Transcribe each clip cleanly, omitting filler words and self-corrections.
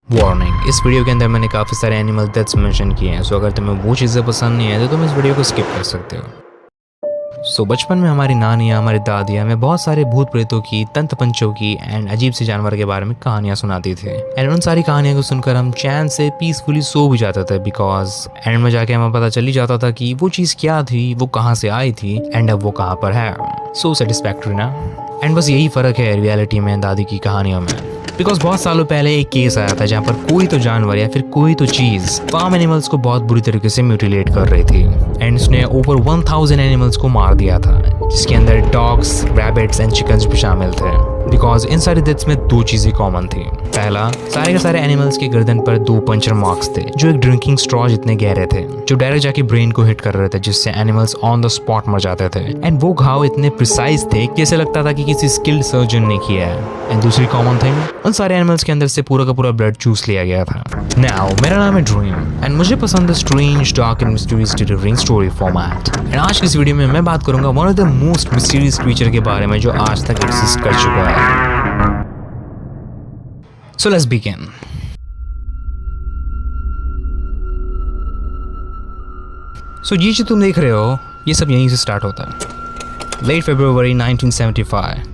Warning, इस video के अंदर मैंने काफ़ी सारे एनिमल डेथ्स मेंशन किए हैं। सो अगर तुम्हें वो चीज़ें पसंद नहीं है तो तुम इस वीडियो को स्किप कर सकते हो। बचपन में हमारी नानियाँ, हमारी दादियाँ हमें बहुत सारे भूत प्रेतों की, तंत्र पंचों की एंड अजीब से जानवर के बारे में कहानियाँ सुनाती थी। एंड उन सारी कहानियों को सुनकर हम चैन से पीसफुली सो भी जाते थे, बिकॉज एंड में जाके हमें पता चल ही जाता था कि वो चीज़ क्या थी, वो कहाँ से आई थी एंड अब वो कहाँ पर है। सो सेटिस्फैक्टरी ना। एंड बस यही फ़र्क है रियलिटी में दादी की कहानियों में। बिकॉज बहुत सालों पहले एक केस आया था जहाँ पर कोई तो जानवर या फिर कोई तो चीज़ फार्म एनिमल्स को बहुत बुरी तरीके से म्यूटिलेट कर रही थी एंड उसने ओवर 1000 एनिमल्स को मार दिया था, जिसके अंदर डॉग्स, रैबिट्स एंड चिकन्स भी शामिल थे। बिकॉज इन सारी डेथ्स में दो चीज़ें कॉमन थी। पहला, सारे के सारे एनिमल्स के गर्दन पर 2 पंचर मार्क्स थे जो एक ड्रिंकिंग स्ट्रॉ जितने गहरे थे, जो डायरेक्ट जाके ब्रेन को हिट कर रहे थे, जिससे एनिमल्स ऑन द स्पॉट मर जाते थे। एंड वो घाव इतने प्रिसाइज थे कि ऐसे लगता था कि किसी स्किल्ड सर्जन ने किया है। एंड दूसरी कॉमन थिंग, उन सारे एनिमल्स के अंदर से पूरा का पूरा ब्लड चूस लिया गया था। नाउ मेरा नाम है ड्रीम एंड मुझे पसंद है strange, dark and mysterious delivering story format. And आज की इस वीडियो में मैं बात करूंगा one of the most mysterious creature के बारे में जो आज तक एग्जिस्ट कर चुका है। So let's begin. So ये जो तुम देख रहे हो, ये सब यहीं से स्टार्ट होता है। लेट फरवरी 1975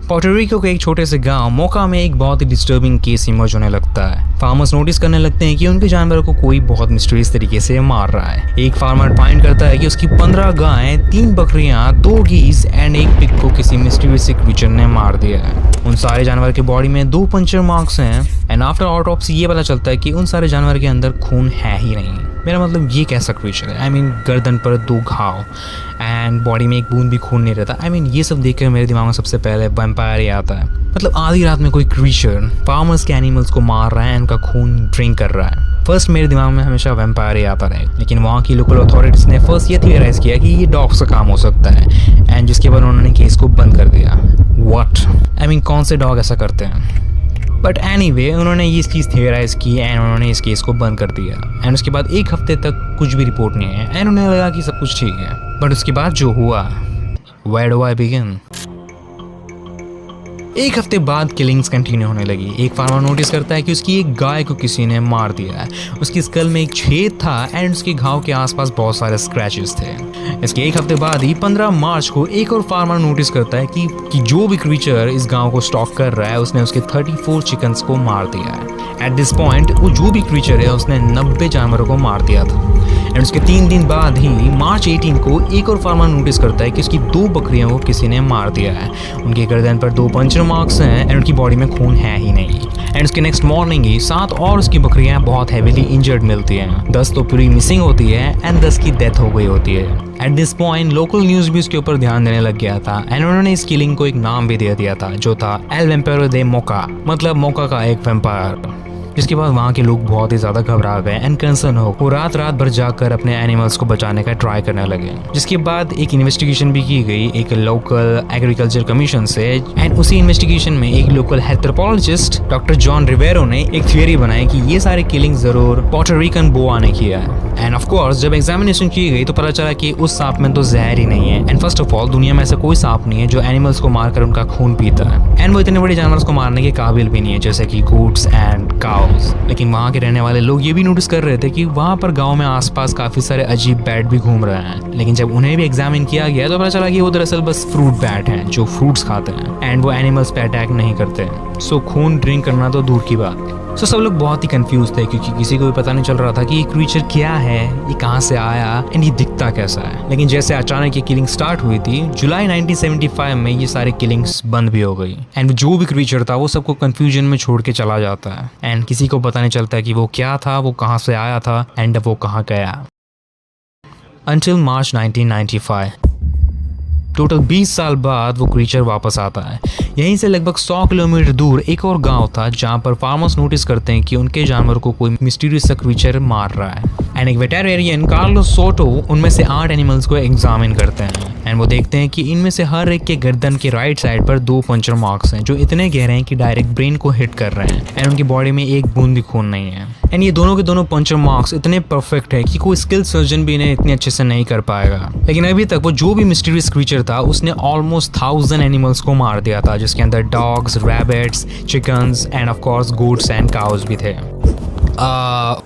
पोर्टोरिको के एक छोटे से गांव मोका में एक बहुत ही डिस्टर्बिंग केस इमर्ज होने लगता है। फार्मर्स नोटिस करने लगते हैं कि उनके जानवरों को कोई बहुत मिस्टीरियस तरीके से मार रहा है। एक फार्मर फाइंड करता है कि उसकी 15 गायें, 3 बकरियां, 2 गीस एंड 1 पिग को किसी मिस्टीरियस क्रीचर ने मार दिया है। उन सारे जानवर के बॉडी में 2 पंचर मार्क्स हैं एंड आफ्टर ऑटोप्सी ये पता चलता है कि उन सारे जानवर के अंदर खून है ही नहीं। मेरा मतलब ये कैसा क्रीचर है? आई मीन गर्दन पर 2 घाव एंड बॉडी में एक बूंद भी खून नहीं रहता। आई मीन ये सब देखकर मेरे दिमाग में सबसे पहले वैम्पायर ही आता है। मतलब आधी रात में कोई क्रीचर फार्मर्स के एनिमल्स को मार रहा है एंड उनका खून ड्रिंक कर रहा है। फर्स्ट मेरे दिमाग में हमेशा वैम्पायर ही आता रहे, लेकिन वहाँ की लोकल अथॉरिटीज ने फर्स्ट ये थियराइज किया कि ये डॉग्स का काम हो सकता है एंड जिसके बाद उन्होंने केस को बंद कर दिया। व्हाट? आई मीन कौन से डॉग ऐसा करते हैं? बट एनीवे उन्होंने ये चीज़ थियराइज की एंड उन्होंने इस केस को बंद कर दिया एंड उसके बाद 1 हफ्ते तक कुछ भी रिपोर्ट नहीं है एंड उन्हें लगा कि सब कुछ ठीक है। बट उसके बाद जो हुआ, वेयर डू आई बिगिन? 1 हफ्ते बाद किलिंग्स कंटिन्यू होने लगी। एक फार्मर नोटिस करता है कि उसकी एक गाय को किसी ने मार दिया है। उसकी स्कल में एक छेद था एंड उसके घाव के आसपास बहुत सारे स्क्रैचेस थे। इसके 1 हफ्ते बाद ही 15 मार्च को एक और फार्मर नोटिस करता है कि जो भी क्रीचर इस गांव को स्टॉक कर रहा है उसने उसके 34 चिकन्स को मार दिया है। एट दिस पॉइंट वो जो भी क्रीचर है उसने 90 जानवरों को मार दिया था। एंड उसके 3 दिन बाद ही मार्च 18 को एक और फार्मर नोटिस करता है कि उसकी 2 बकरियों को किसी ने मार दिया है। उनके गर्दन पर 2 पंचर मार्क्स हैं एंड उनकी बॉडी में खून है ही नहीं। एंड उसके नेक्स्ट मॉर्निंग ही 7 और उसकी बकरियां बहुत हेवीली इंजर्ड मिलती हैं। 10 तो पूरी मिसिंग होती है एंड 10 की डेथ हो गई होती है। At this point local news भी उसके ऊपर ध्यान देने लग गया था एंड उन्होंने इस किलिंग को एक नाम भी दे दिया था जो था एल वैम्पायरो दे मोका, मतलब मोका का एक वैम्पायर। जिसके बाद वहाँ के लोग बहुत ही ज़्यादा घबरा गए एंड कंसर्न हो, वो रात भर जाकर अपने एनिमल्स को बचाने का ट्राई करने लगे। जिसके बाद एक इन्वेस्टिगेशन भी की गई एक लोकल एग्रीकल्चर कमीशन से एंड उसी इन्वेस्टिगेशन में एक लोकल एंथ्रोपोलॉजिस्ट डॉक्टर जॉन रिवेरो ने एक थियरी बनाई कि ये सारे किलिंग जरूर पोर्टोरिकन बोआ ने किया है। एंड ऑफ कोर्स जब एग्जामिनेशन की गई तो पता चला कि उस सांप में तो जहर ही नहीं है। एंड फर्स्ट ऑफ ऑल दुनिया में ऐसा कोई सांप नहीं है जो एनिमल्स को मारकर उनका खून पीता है एंड वो इतने बड़े जानवर को मारने के काबिल भी नहीं है जैसे कि गोट्स एंड काउ। लेकिन वहाँ के रहने वाले लोग ये भी नोटिस कर रहे थे कि वहाँ पर गांव में आसपास काफी सारे अजीब बैट भी घूम रहे हैं। लेकिन जब उन्हें भी एग्जामिन किया गया तो पता चला कि वो दरअसल बस फ्रूट बैट हैं जो फ्रूट्स खाते हैं एंड वो एनिमल्स पे अटैक नहीं करते। सो खून ड्रिंक करना तो दूर की बात। सो सब लोग बहुत ही कंफ्यूज थे क्योंकि किसी को भी पता नहीं चल रहा था कि ये क्रीचर क्या है, ये कहाँ से आया एंड ये दिखता कैसा है। लेकिन जैसे अचानक ये किलिंग स्टार्ट हुई थी जुलाई 1975 में ये सारे किलिंग्स बंद भी हो गई एंड जो भी क्रीचर था वो सबको कंफ्यूजन में छोड़ के चला जाता है एंड किसी को पता नहीं चलता कि वो क्या था, वो कहाँ से आया था एंड वो कहाँ गया। Until मार्च 1995 टोटल 20 साल बाद वो क्रीचर वापस आता है। यहीं से लगभग 100 किलोमीटर दूर एक और गांव था जहां पर फार्मर्स नोटिस करते हैं कि उनके जानवर को कोई मिस्टीरियस सा क्रीचर मार रहा है एंड एक वेटेरियन कार्लोस सोटो उनमें से 8 एनिमल्स को एग्जामिन करते हैं एंड वो देखते हैं कि इनमें से हर एक के गर्दन के राइट साइड पर 2 पंचर मार्क्स हैं जो इतने गहरे हैं कि डायरेक्ट ब्रेन को हिट कर रहे हैं एंड उनकी बॉडी में एक बूंद भी खून नहीं है। एंड ये दोनों के दोनों पंचर मार्क्स इतने परफेक्ट है कि कोई स्किल सर्जन भी इन्हें इतने अच्छे से नहीं कर पाएगा। लेकिन अभी तक वो जो भी मिस्टीरियस क्रीचर था उसने ऑलमोस्ट 1000 एनिमल्स को मार दिया था, जिसके अंदर dogs, rabbits, chickens and of course goats and cows भी थे।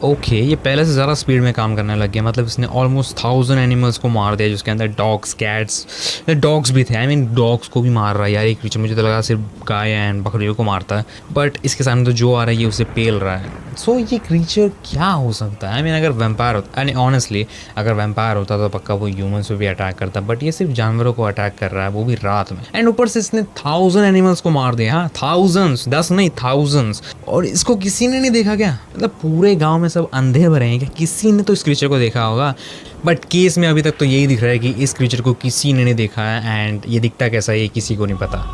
ओके, ये पहले से ज़्यादा स्पीड में काम करने लग गया। मतलब इसने ऑलमोस्ट 1000 एनिमल्स को मार दिया, जिसके अंदर डॉग्स, कैट्स, डॉग्स भी थे। आई मीन डॉग्स को भी मार रहा है यार ये क्रीचर। मुझे तो लगा सिर्फ गाय एंड बकरियों को मारता है, बट इसके सामने तो जो आ रहा है ये उसे पेल रहा है। सो ये क्रीचर क्या हो सकता है? आई मीन अगर वैम्पायर होता, यानी ऑनेस्टली अगर वैम्पायर होता तो पक्का वो ह्यूमन्स पे भी अटैक करता, बट ये सिर्फ जानवरों को अटैक कर रहा है, वो भी रात में। एंड ऊपर से इसने 1000 एनिमल्स को मार दिया। हाँ, थाउजेंड्स, 10 नहीं, थाउजेंड्स। और इसको किसी ने नहीं देखा क्या? मतलब पूरे गांव में सब अंधे भरे हैं क्या? किसी ने तो इस क्रीचर को देखा होगा। बट केस में अभी तक तो यही दिख रहा है कि इस क्रीचर को किसी ने नहीं देखा है एंड ये दिखता कैसा है ये किसी को नहीं पता।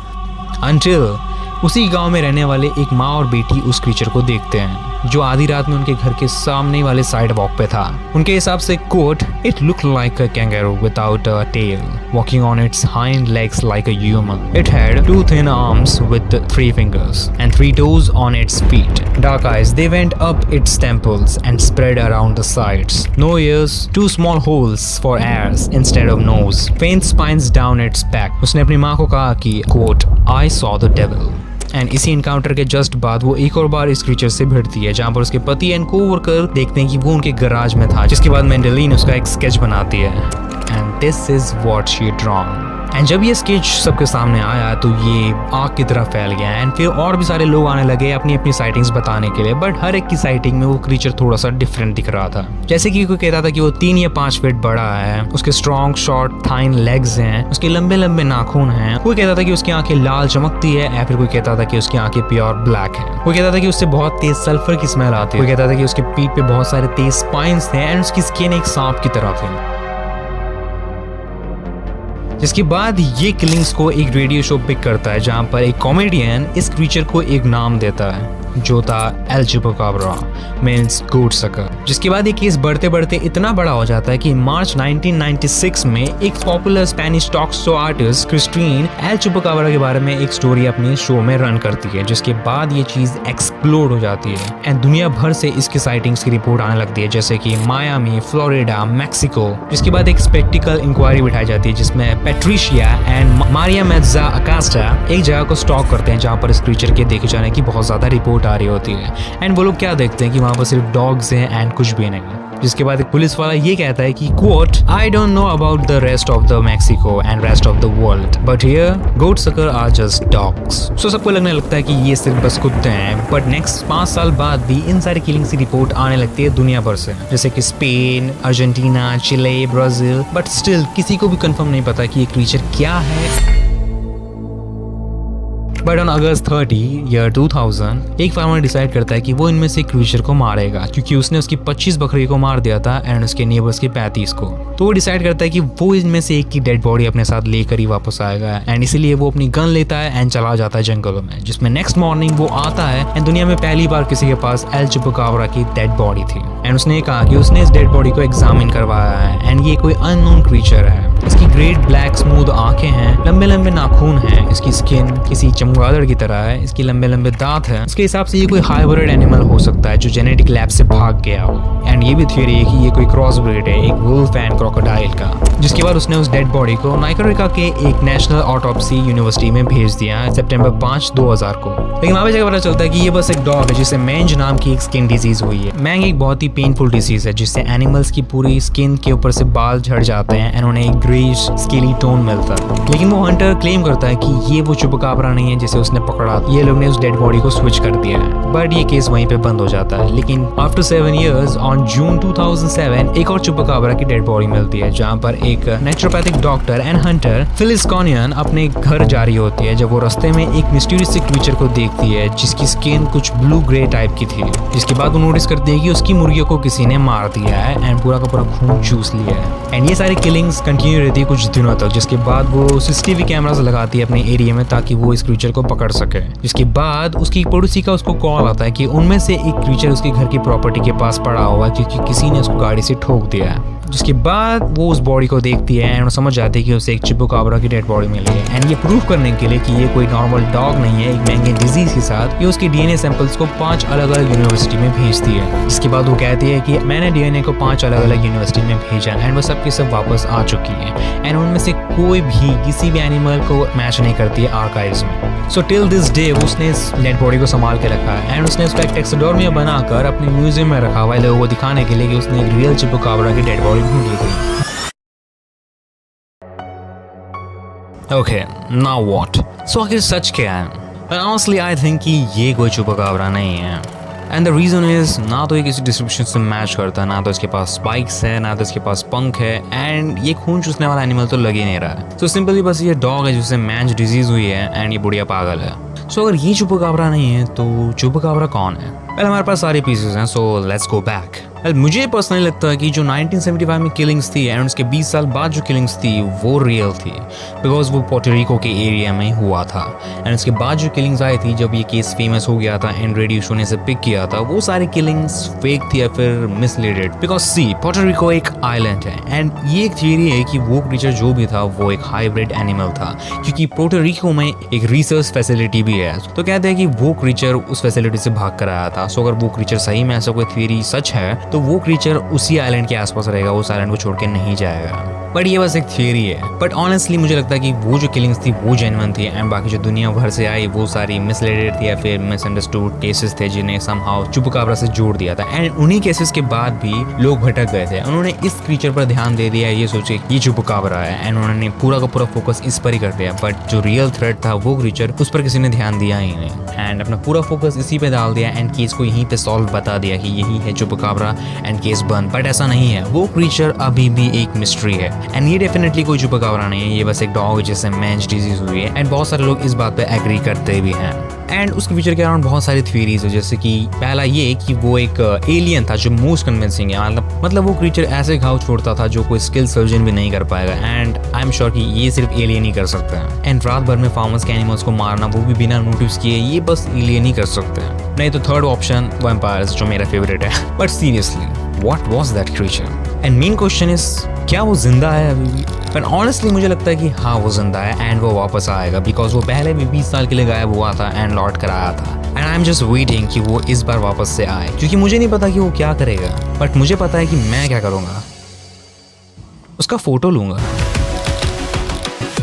अनटिल उसी गांव में रहने वाले एक माँ और बेटी उस क्रीचर को देखते हैं जो आधी रात में उनके घर के सामने वाले साइड वॉक पे था। उनके हिसाब से quote, it look like a kangaroo without a tail walking on its hind legs like a human. It had 2 thin arms with 3 fingers and 3 toes on its feet. Dark eyes, they went up its temples and spread around the sides. No ears, 2 small holes for airs instead of nose. Faint spines down its back. उसने अपनी माँ को कहा कि quote, I saw the devil. And इसी encounter के just बाद वो एक और बार इस क्रीचर से भिड़ती है, जहाँ पर उसके पति एंड कोवर्कर देखते हैं कि वो उनके गराज में था, जिसके बाद मैंडेलिन उसका एक स्केच बनाती है and this is what she drawn. And जब ये स्केच सबके सामने आया तो ये आग की तरह फैल गया एंड फिर और भी सारे लोग आने लगे अपनी अपनी साइटिंग्स बताने के लिए। बट हर एक की साइटिंग में वो क्रीचर थोड़ा सा डिफरेंट दिख रहा था। जैसे कि कोई कहता था कि वो 3 या 5 फीट बड़ा है, उसके स्ट्रॉन्ग शॉर्ट थाइन लेग्स हैं, उसके लंबे लंबे नाखून हैं। कोई कहता था कि उसकी आंखें लाल चमकती है, या फिर कोई कहता था कि उसकी आंखें प्योर ब्लैक है। कोई कहता था कि उससे बहुत तेज सल्फर की स्मेल आती है। कोई कहता था कि उसके पीठ पे बहुत सारे तेज स्पाइन्स थे एंड उसकी स्किन एक सांप की तरह थी। जिसके बाद ये किलिंग्स को एक रेडियो शो पिक करता है, जहां पर एक कॉमेडियन इस क्रीचर को एक नाम देता है जो था एल चुपाकाब्रा, मीन्स गोट सकर। जिसके बाद ये केस बढ़ते बढ़ते इतना बड़ा हो जाता है कि मार्च 1996 में एक popular Spanish talk show artist Christine El Chupacabra के बारे में एक स्टोरी अपने शो में रन करती है, जिसके बाद ये चीज एक्सप्लोड हो जाती है एंड दुनिया भर से इसकी साइटिंग्स की रिपोर्ट आने लगती है, जैसे कि मायामी, फ्लोरिडा, मैक्सिको। जिसके बाद एक स्पेक्टिकल इंक्वायरी बिठाई जाती है जिसमें पेट्रिशिया एंड मारिया मेज्जा अकास्टा एक जगह को स्टॉक करते हैं, जहाँ पर इस क्रीचर के देखे जाने की बहुत ज्यादा रिपोर्ट आ रही होती है। एंड वो लोग क्या देखते हैं कि वहां पर सिर्फ डॉग्स हैं एंड कुछ भी नहीं। जिसके बाद एक पुलिस वाला ये कहता है कि quote, I don't know about the rest of the Mexico and rest of the world, but here goat sucker are just dogs. So सबको लगने लगता है कि ये सिर्फ बस कुत्ते हैं। बट नेक्स्ट 5 साल बाद भी इन सारी किलिंग्स की रिपोर्ट आने लगती है दुनिया भर से, जैसे कि Spain, Argentina, Chile, Brazil. But still किसी को भी कंफर्म नहीं पता कि ये क्रीचर क्या है। बट ऑन अगस्त 30 ईयर 2000 एक फार्मर डिसाइड करता है कि वो इनमें से क्रीचर को मारेगा, क्योंकि उसने उसकी 25 बकरी को मार दिया था एंड उसके नेबर्स की 35 को। तो वो डिसाइड करता है कि वो इनमें से एक की डेड बॉडी अपने साथ लेकर ही वापस आएगा एंड इसीलिए वो अपनी गन लेता है एंड चला जाता है जंगलों में। जिसमें नेक्स्ट मॉर्निंग वो आता है एंड दुनिया में पहली बार किसी के पास एल चुपाकाब्रा की डेड बॉडी थी एंड उसने कहा कि उसने इस डेड बॉडी को एग्जामिन करवाया है एंड ये कोई अननोन क्रीचर है। इसकी ग्रेट ब्लैक स्मूथ आंखें हैं, लंबे लंबे नाखून हैं, इसकी स्किन किसी चमगादड़ की तरह है, इसकी लंबे लंबे दांत हैं। इसके हिसाब से ये कोई हाइब्रिड एनिमल हो सकता है जो जेनेटिक लैब से भाग गया हो। एंड ये भी थ्योरी है कि ये कोई क्रॉस ब्रीड है एक वुल्फ एंड क्रोकोडाइल का। जिसके बाद उसने उस डेड बॉडी को नाइकारिका के एक नेशनल ऑटोप्सी यूनिवर्सिटी में भेज दिया सितंबर 5, 2000 को। लेकिन वहाँ पे जाकर पता चलता है कि ये बस एक डॉग है जिसे मैंज नाम की एक स्किन डिजीज हुई है। मैंग एक बहुत ही पेनफुल डिजीज है जिससे एनिमल्स की पूरी स्किन के ऊपर से बाल झड़ जाते हैं एंड उन्हें एक ग्रेइश स्केली टोन मिलता है। लेकिन वो हंटर क्लेम करता है कि ये वो चुपाकाब्रा नहीं है जिसे उसने पकड़ा, ये लोग ने उस डेड बॉडी को स्विच कर दिया है। बट ये केस वहीं पे बंद हो जाता है। लेकिन आफ्टर 7 इयर्स ऑन जून 2007 एक और चुपाकाब्रा की डेड बॉडी मिलती है, जहाँ पर एक naturopathic doctor and hunter Phyllis Canion अपने घर जा रही होती है जब वो रास्ते में एक मिस्टीरियस क्रीचर को देखती है जिसकी स्किन कुछ ब्लू ग्रे टाइप की थी। जिसके बाद वो नोटिस करती है कि उसकी मुर्गियों को किसी ने मार दिया है एंड पूरा का पूरा खून चूस लिया है। एंड ये सारी किलिंग्स कंटिन्यू रहती है कुछ दिनों तक, जिसके बाद वो सीसीटीवी कैमरास लगाती है अपने एरिया में ताकि वो इस क्रीचर को पकड़ सके। जिसके बाद उसकी पड़ोसी का उसको कॉल आता है कि उनमें से एक क्रीचर उसके घर की प्रॉपर्टी के पास पड़ा हुआ क्योंकि किसी ने उसको गाड़ी से ठोक दिया है। जिसके बाद वो उस बॉडी को देखती है एंड वो समझ जाती है कि उसे एक चुपाकाब्रा की डेड बॉडी मिली है। एंड ये प्रूव करने के लिए कि ये कोई नॉर्मल डॉग नहीं है, एक महंगे डिजीज के साथ, ये उसके डीएनए सैंपल्स को 5 अलग अलग यूनिवर्सिटी में भेजती है। इसके बाद वो कहती है कि मैंने डीएनए को 5 अलग अलग यूनिवर्सिटी में भेजा एंड वो सब की सब वापस आ चुकी है एंड उनमें से कोई भी किसी भी एनिमल को मैच नहीं करती है आर्काइव्स में। सो टिल दिस डे उसने इस डेड बॉडी को संभाल के रखा है एंड उसने उसका एक टेक्सोडर्मिया बनाकर अपने म्यूजियम में रखा हुआ है लोगों को दिखाने के लिए कि उसने एक रियल चुपाकाब्रा की डेड बॉडी ढूंढ ली थी। Okay, now what? सो आखिर सच क्या है? ऑनेस्टली आई थिंक कि ये कोई चुपाकाब्रा नहीं है। एंड द रीज़न इज, ना तो ये किसी डिस्क्रिप्शन से मैच करता है, ना तो इसके पास स्पाइक्स है, ना तो इसके पास पंख है, एंड ये खून चूसने वाला एनिमल तो लग ही नहीं रहा है। तो सिंपली बस ये डॉग है जिसे मैंच डिजीज हुई है एंड ये बुढ़िया पागल है। सो अगर ये चुपाकाब्रा नहीं है तो चुपाकाब्रा कौन है? वेल हमारे पास सारे पीसेस हैं, सो लेट्स गो बैक। मुझे पर्सनली लगता है कि जो 1975 में किलिंग्स थी एंड उसके 20 साल बाद जो किलिंग्स थी वो रियल थी, बिकॉज वो पोर्टोरिको के एरिया में हुआ था। एंड उसके बाद जो किलिंग्स आई थी, जब ये केस फेमस हो गया था एंड रेडियो शो ने से पिक किया था, वो सारी किलिंग्स फेक थी या फिर मिसलीडेड। बिकॉज सी, पोर्टोरिको एक आइलैंड है एंड ये एक थियरी है कि वो क्रीचर जो भी था वो एक हाइब्रिड एनिमल था, क्योंकि पोर्टोरिको में एक रिसर्च फैसिलिटी भी है। तो कहते हैं कि वो क्रीचर उस फैसिलिटी से भाग कर आया था। सो अगर वो क्रीचर सही में ऐसा कोई थियरी सच है तो वो क्रीचर उसी आइलैंड के आसपास रहेगा, उस आइलैंड को छोड़ के नहीं जाएगा। बट ये बस एक थियरी है। बट ऑनेस्टली मुझे लगता है कि वो जो किलिंग्स थी वो जेन्युइन थी एंड बाकी जो दुनिया भर से आई वो सारी मिसलीडेड थी या फिर मिसअंडरस्टूड केसेस थे जिन्हें समहाउ चुपाकाब्रा से जोड़ दिया था। एंड उन्हीं केसेस के बाद भी लोग भटक गए थे। उन्होंने इस क्रीचर पर ध्यान दे दिया, ये सोचे ये चुपाकाब्रा है एंड उन्होंने पूरा का पूरा फोकस इस पर ही कर दिया। बट जो रियल थ्रेट था वो क्रीचर, उस पर किसी ने ध्यान दिया ही नहीं एंड अपना पूरा फोकस इसी पे डाल दिया एंड केस को यहीं पे सॉल्व बता दिया कि यही है चुपाकाब्रा एंड केस बंद। बट ऐसा नहीं है, वो क्रीचर अभी भी एक मिस्ट्री है एंड ये डेफिनेटली कोई चुपाकाब्रा नहीं है, ये बस एक डॉग जिससे मैंच डिजीज हुई है एंड बहुत सारे लोग इस बात पे एग्री करते भी हैं। एंड उसके फीचर के अराउंड बहुत सारी थ्योरीज है, जैसे कि पहला ये कि वो एक एलियन था, जो मोस्ट कन्विंसिंग है। मतलब वो क्रीचर ऐसे घाव छोड़ता था जो कोई स्किल सर्जन भी नहीं कर पाएगा एंड आई एम श्योर कि ये सिर्फ एलियन ही कर सकता है। एंड रात भर में फार्मर्स के एनिमल्स को मारना, वो भी बिना नोटिस किए, ये बस एलियन ही कर सकते हैं। नहीं तो थर्ड ऑप्शन वैम्पायर्स, जो मेरा फेवरेट है। But seriously, what was that creature? And main question is, क्या वो जिंदा है अभी भी? पर ऑनेस्टली मुझे लगता है कि हाँ वो जिंदा है एंड वो वापस आएगा, बिकॉज वो पहले भी 20 साल के लिए गायब हुआ था एंड लौट कर आया था। And I am just waiting कि वो इस बार वापस से आए, क्योंकि मुझे नहीं पता कि वो क्या करेगा, बट मुझे पता है कि मैं क्या करूँगा, उसका फोटो लूँगा।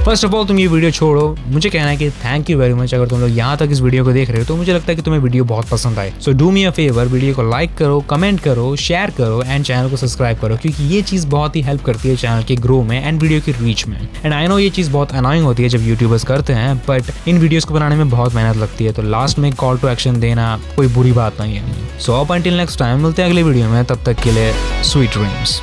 फर्स्ट ऑफ ऑल तुम ये वीडियो छोड़ो, मुझे कहना है कि थैंक यू वेरी मच। अगर तुम लोग यहाँ तक इस वीडियो को देख रहे हो तो मुझे लगता है कि तुम्हें वीडियो बहुत पसंद आए। So do me a favour, video को लाइक करो, कमेंट करो, शेयर करो एंड चैनल को सब्सक्राइब करो, क्योंकि ये चीज़ बहुत ही हेल्प करती है चैनल के ग्रो में एंड वीडियो की रीच में। एंड आई नो ये चीज़ बहुत अनोइंग होती है जब यूट्यूबर्स करते हैं, बट इन वीडियोज़ को बनाने में बहुत मेहनत लगती है, तो लास्ट में कॉल टू एक्शन देना कोई बुरी बात नहीं है। So up until next time, मिलते हैं अगले वीडियो में, तब तक के लिए स्वीट ड्रीम्स।